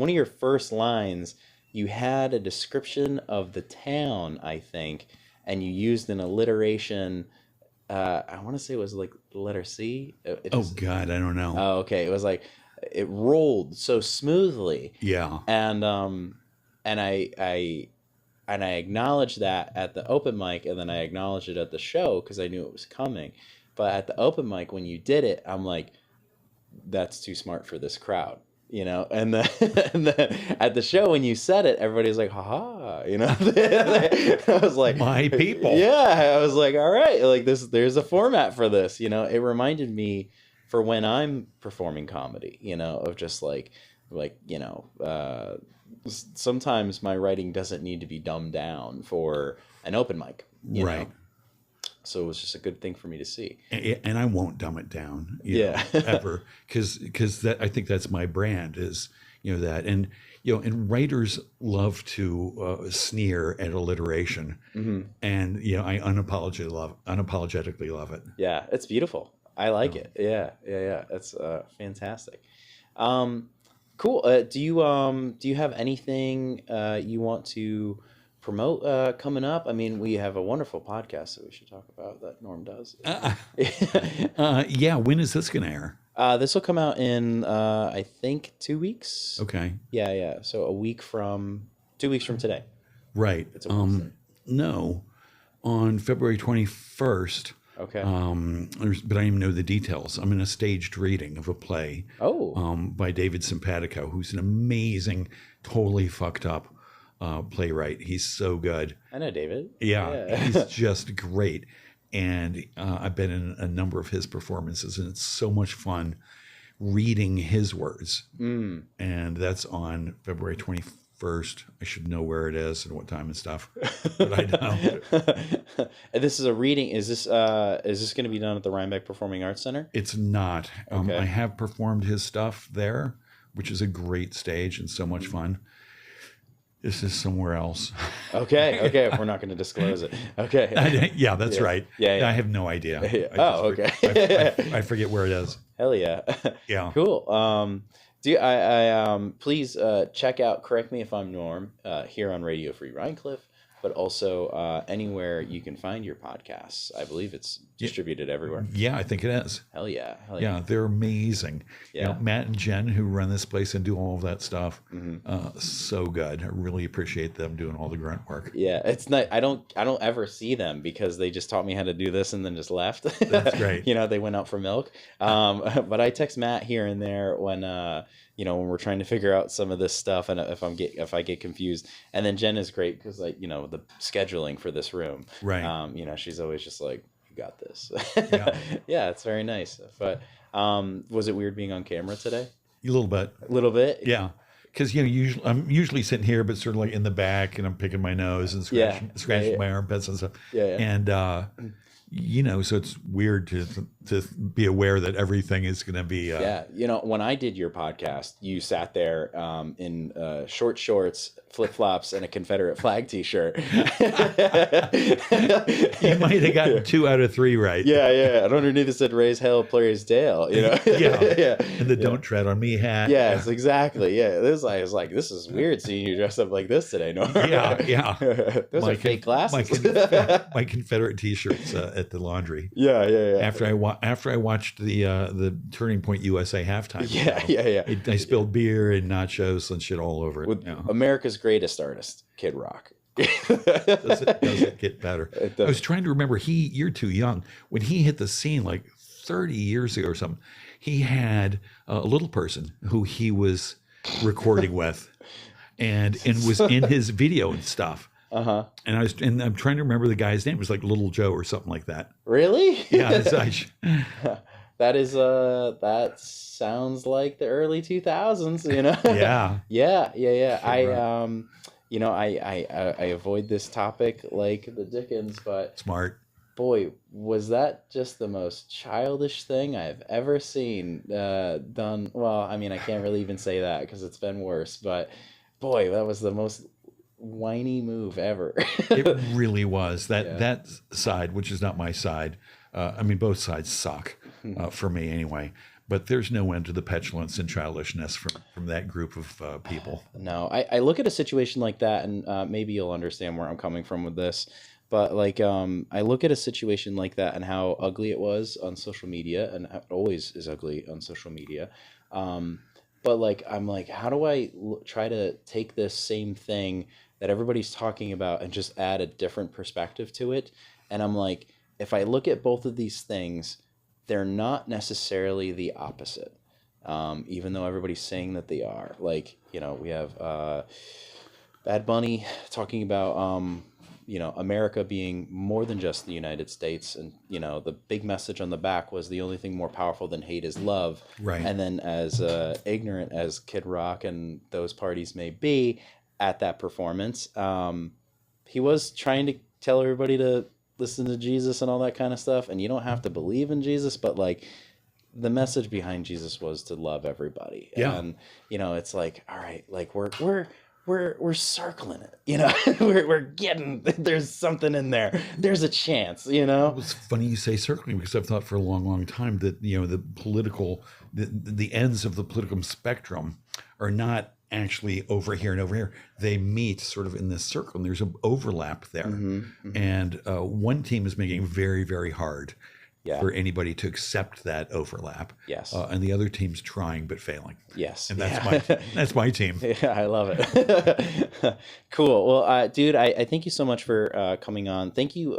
of your first lines, you had a description of the town, I think, and you used an alliteration. I want to say it was like the letter C. God, I don't know. Oh, okay. It was like it rolled so smoothly. Yeah. And I acknowledged that at the open mic, and then I acknowledged it at the show because I knew it was coming. But at the open mic, when you did it, I'm like, that's too smart for this crowd. And then at the show when you said it, everybody's like, haha, I was like, my people. Yeah, I was like, all right, like there's a format for this, It reminded me for when I'm performing comedy, of just sometimes my writing doesn't need to be dumbed down for an open mic, you know? So it was just a good thing for me to see. And I won't dumb it down, ever. Because I think that's my brand is, that. And, and writers love to sneer at alliteration. And, I unapologetically love it. Yeah, it's beautiful. I like it. Yeah. That's fantastic. Cool. Do you have anything you want to promote coming up? I mean, we have a wonderful podcast that we should talk about that Norm does. Yeah. When is this going to air? This will come out in I think 2 weeks. Okay. Yeah. So 2 weeks from today. Right. It's a Wednesday. No, on February 21st. Okay. But I don't even know the details. I'm in a staged reading of a play. By David Simpatico, who's an amazing, totally fucked up playwright. He's so good. I know David. Yeah. He's just great. And I've been in a number of his performances, and it's so much fun reading his words. And that's on February 21st. I should know where it is and what time and stuff, but I don't. And this is a reading. Is this going to be done at the Rhinebeck Performing Arts Center? It's not. Okay. I have performed his stuff there, which is a great stage and so much fun. This is somewhere else. Okay. We're not going to disclose it. Okay. Yeah, that's right. Yeah. I have no idea. Okay. I forget where it is. Hell yeah. Yeah. Cool. Please check out Correct Me If I'm Norm here on Radio Free Rhinecliff, but also anywhere you can find your podcasts. I believe it's distributed everywhere. Yeah, I think it is. Hell yeah. Yeah, they're amazing. Yeah. Matt and Jen, who run this place and do all of that stuff, so good. I really appreciate them doing all the grunt work. Yeah, it's not. I don't ever see them because they just taught me how to do this and then just left. That's great. They went out for milk. But I text Matt here and there when when we're trying to figure out some of this stuff, and if I get confused. And then Jen is great because the scheduling for this room. Right. She's always just like, you got this. Yeah. Yeah, it's very nice. But was it weird being on camera today? A little bit. A little bit. Yeah. Because I'm usually sitting here, but sort of like in the back, and I'm picking my nose and scratching my armpits and stuff. Yeah. And so it's weird to be aware that everything is going to be. When I did your podcast, you sat there in short shorts, flip flops, and a Confederate flag T-shirt. You might have gotten 2 out of 3 right. Yeah. And underneath it said "Raise Hell, Praise Dale." Yeah. And the "Don't tread on me" hat. Yes, exactly. Yeah, I was like, this is weird seeing you dressed up like this today, Norm. Yeah. Those are fake glasses. My Confederate T-shirts at the laundry. Yeah. After I watched the Turning Point USA halftime. Yeah. I spilled beer and nachos and shit all over it. With America's greatest artist, Kid Rock. Does it get better? I was trying to remember. You're too young. When he hit the scene like 30 years ago or something, he had a little person who he was recording with, and was in his video and stuff. And I'm trying to remember the guy's name. It was like Little Joe or something like that. Really? Yeah. That sounds like the early 2000s. Yeah. I avoid this topic like the Dickens, but Smart. Boy, was that just the most childish thing I've ever seen done. Well, I mean, I can't really even say that because it's been worse, but boy, that was the most whiny move ever. It really was. That side, which is not my side. Both sides suck for me anyway. But there's no end to the petulance and childishness from that group of people. No, I look at a situation like that, and maybe you'll understand where I'm coming from with this. But I look at a situation like that and how ugly it was on social media, and it always is ugly on social media. But I'm like, how do I try to take this same thing that everybody's talking about and just add a different perspective to it? And I'm like, if I look at both of these things, they're not necessarily the opposite, even though everybody's saying that they are. We have Bad Bunny talking about, America being more than just the United States. And, the big message on the back was the only thing more powerful than hate is love. Right. And then as ignorant as Kid Rock and those parties may be at that performance, he was trying to tell everybody to listen to Jesus and all that kind of stuff. And you don't have to believe in Jesus, but the message behind Jesus was to love everybody. Yeah. And, you know, it's like, all right, like we're circling it, you know, we're getting, there's something in there. There's a chance, you know? It's funny you say circling, because I've thought for a long, long time that, you know, the ends of the political spectrum are not actually over here and over here. They meet sort of in this circle, and there's an overlap there. And one team is making it very, very hard for anybody to accept that overlap. Yes. And the other team's trying but failing. Yes. And that's my team. Yeah, I love it. Cool. Well, dude, I thank you so much for coming on. Thank you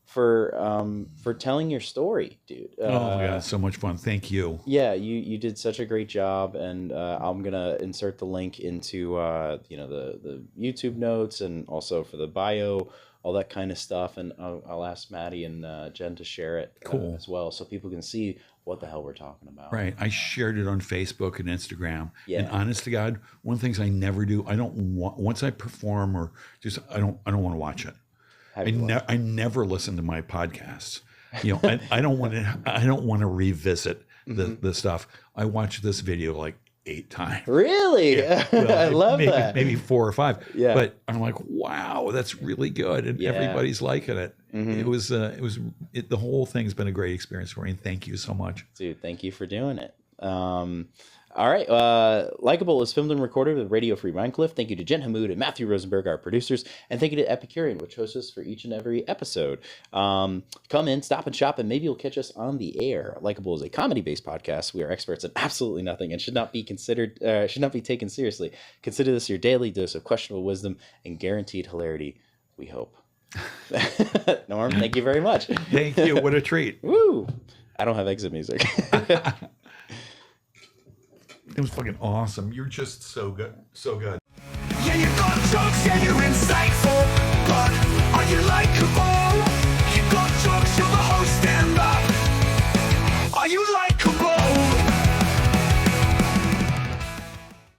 for telling your story, dude. Oh my God, so much fun. Thank you. Yeah, you did such a great job, and I'm gonna insert the link into the YouTube notes, and also for the bio, all that kind of stuff, and I'll ask Maddie and Jen to share it as well, so people can see what the hell we're talking about. Right. I shared it on Facebook and Instagram. Yeah. And honest to God, one of the things I never do, I don't want, once I perform or just, I don't want to watch it. I never listen to my podcasts. You know, I don't want to revisit the stuff. I watched this video like 8 times. Really? Yeah. Well, I love that. Maybe 4 or 5. Yeah. But I'm like, wow, that's really good, and everybody's liking it. It was the whole thing's been a great experience for me. And thank you so much, dude. Thank you for doing it. All right. Likeable is filmed and recorded with Radio Free Mindcliff. Thank you to Jen Hamoud and Matthew Rosenberg, our producers. And thank you to Epicurean, which hosts us for each and every episode. Come in, stop and shop, and maybe you'll catch us on the air. Likeable is a comedy-based podcast. We are experts in absolutely nothing and should not be taken seriously. Consider this your daily dose of questionable wisdom and guaranteed hilarity, we hope. Norm, thank you very much. Thank you. What a treat. Woo! I don't have exit music. It was fucking awesome. You're just so good. So good. Yeah, you got jokes and you're insightful.